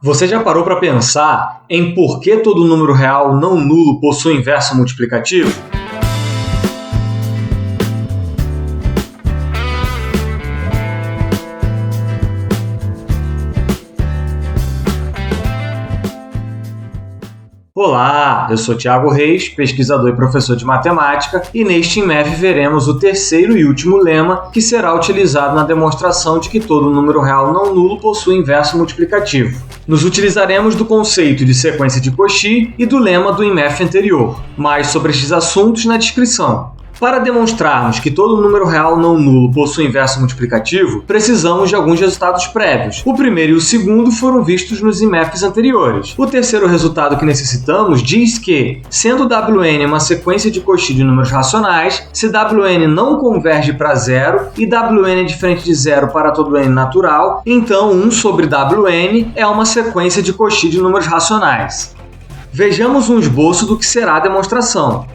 Você já parou para pensar em por que todo número real não nulo possui inverso multiplicativo? Olá, eu sou Thiago Reis, pesquisador e professor de matemática, e neste IMEV veremos o terceiro e último lema que será utilizado na demonstração de que todo número real não nulo possui inverso multiplicativo. Nos utilizaremos do conceito de sequência de Cauchy e do lema do IMEF anterior. Mais sobre estes assuntos na descrição. Para demonstrarmos que todo número real não nulo possui inverso multiplicativo, precisamos de alguns resultados prévios. O primeiro e o segundo foram vistos nos IMEFs anteriores. O terceiro resultado que necessitamos diz que, sendo Wn uma sequência de Cauchy de números racionais, se Wn não converge para zero e Wn é diferente de zero para todo n natural, então 1 sobre Wn é uma sequência de Cauchy de números racionais. Vejamos um esboço do que será a demonstração.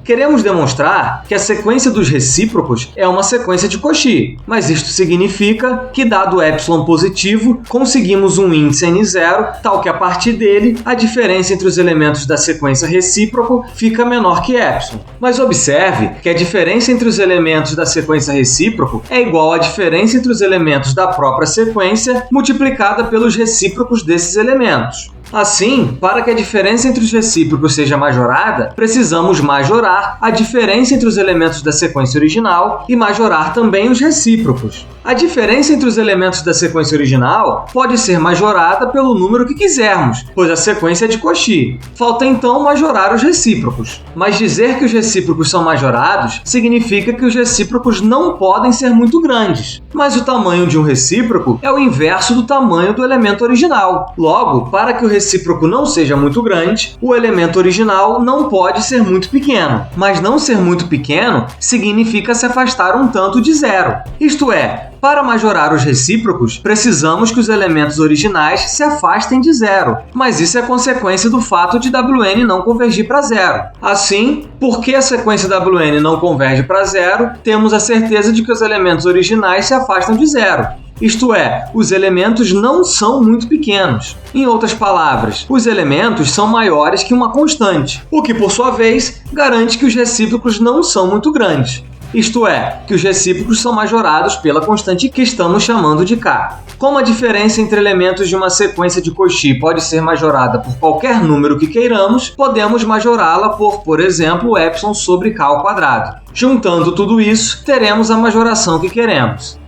Queremos demonstrar que a sequência dos recíprocos é uma sequência de Cauchy, mas isto significa que, dado ε positivo, conseguimos um índice n0, tal que a partir dele, a diferença entre os elementos da sequência recíproco fica menor que ε. Mas observe que a diferença entre os elementos da sequência recíproco é igual à diferença entre os elementos da própria sequência multiplicada pelos recíprocos desses elementos. Assim, para que a diferença entre os recíprocos seja majorada, precisamos majorar a diferença entre os elementos da sequência original e majorar também os recíprocos. A diferença entre os elementos da sequência original pode ser majorada pelo número que quisermos, pois a sequência é de Cauchy. Falta então majorar os recíprocos. Mas dizer que os recíprocos são majorados significa que os recíprocos não podem ser muito grandes. Mas o tamanho de um recíproco é o inverso do tamanho do elemento original. Logo, para que o recíproco não seja muito grande, o elemento original não pode ser muito pequeno. Mas não ser muito pequeno significa se afastar um tanto de zero. Isto é, para majorar os recíprocos, precisamos que os elementos originais se afastem de zero, mas isso é consequência do fato de Wn não convergir para zero. Assim, porque a sequência Wn não converge para zero, temos a certeza de que os elementos originais se afastam de zero. Isto é, os elementos não são muito pequenos. Em outras palavras, os elementos são maiores que uma constante, o que, por sua vez, garante que os recíprocos não são muito grandes. Isto é, que os recíprocos são majorados pela constante que estamos chamando de k. Como a diferença entre elementos de uma sequência de Cauchy pode ser majorada por qualquer número que queiramos, podemos majorá-la por exemplo, ε sobre k ao quadrado. Juntando tudo isso, teremos a majoração que queremos.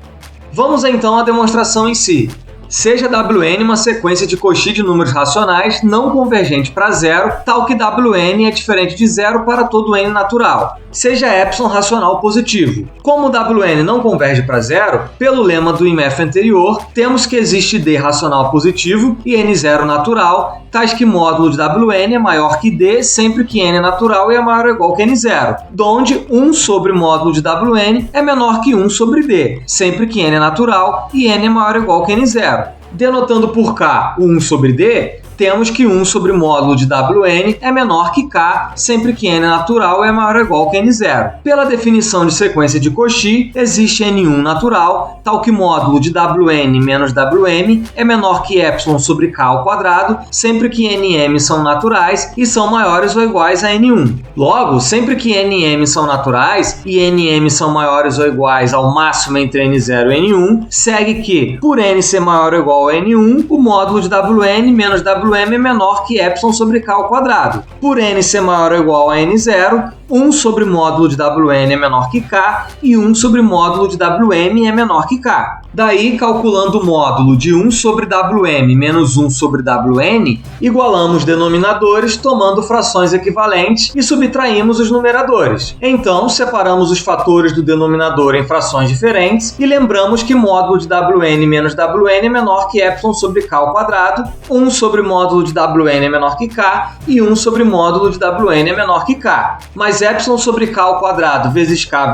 Vamos então à demonstração em si. Seja Wn uma sequência de Cauchy de números racionais não convergente para zero, tal que Wn é diferente de zero para todo n natural. Seja ε racional positivo. Como Wn não converge para zero, pelo lema do IMEF anterior, temos que existe d racional positivo e n0 natural, tais que módulo de Wn é maior que d sempre que n é natural e é maior ou igual que n0, donde 1 sobre módulo de Wn é menor que 1 sobre d, sempre que n é natural e n é maior ou igual que n0. Denotando por k o 1 sobre d, temos que 1 sobre módulo de Wn é menor que k, sempre que n é natural e é maior ou igual que n0. Pela definição de sequência de Cauchy, existe n1 natural, tal que módulo de Wn menos Wm é menor que ε sobre k ao quadrado, sempre que nm são naturais e são maiores ou iguais a n1. Logo, sempre que nm são naturais e nm são maiores ou iguais ao máximo entre n0 e n1, segue que, por n ser maior ou igual a n1, o módulo de Wn menos Wm é menor que ε sobre k ao quadrado. Por n ser maior ou igual a n0, 1 sobre módulo de Wn é menor que k e 1 sobre módulo de Wm é menor que k. Daí, calculando o módulo de 1 sobre Wm menos 1 sobre Wn, igualamos denominadores tomando frações equivalentes e subtraímos os numeradores. Então, separamos os fatores do denominador em frações diferentes e lembramos que módulo de Wn menos Wn é menor que ε sobre k ao quadrado, 1 sobre módulo de Wn é menor que k e 1 sobre módulo de Wn é menor que k. Mas ε sobre k ao quadrado vezes k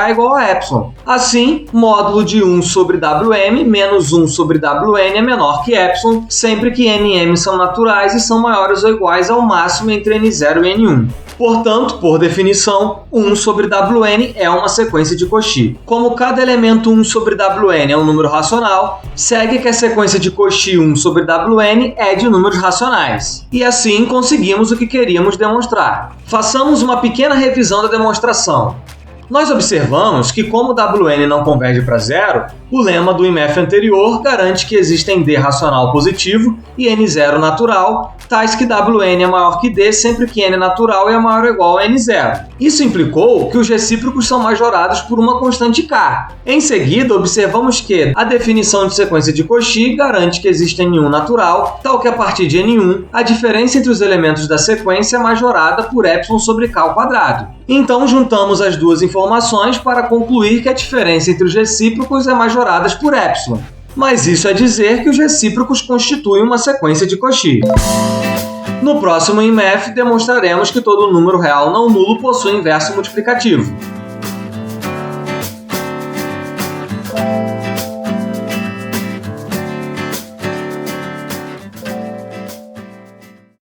é igual a ε. Assim, módulo de 1 sobre Wm menos 1 sobre Wn é menor que ε, sempre que nm são naturais e são maiores ou iguais ao máximo entre n0 e n1. Portanto, por definição, 1 sobre Wn é uma sequência de Cauchy. Como cada elemento 1 sobre Wn é um número racional, segue que a sequência de Cauchy 1 sobre Wn é de números racionais. E assim conseguimos o que queríamos demonstrar. Façamos uma pequena revisão da demonstração. Nós observamos que, como Wn não converge para zero, o lema do IMF anterior garante que existem D racional positivo e N0 natural, tais que Wn é maior que D sempre que N natural é maior ou igual a N0. Isso implicou que os recíprocos são majorados por uma constante K. Em seguida, observamos que a definição de sequência de Cauchy garante que existe N1 natural, tal que a partir de N1, a diferença entre os elementos da sequência é majorada por epsilon sobre K ao quadrado. Então, juntamos as duas informações para concluir que a diferença entre os recíprocos é majorada por epsilon. Mas isso é dizer que os recíprocos constituem uma sequência de Cauchy. No próximo IMF, demonstraremos que todo número real não nulo possui inverso multiplicativo.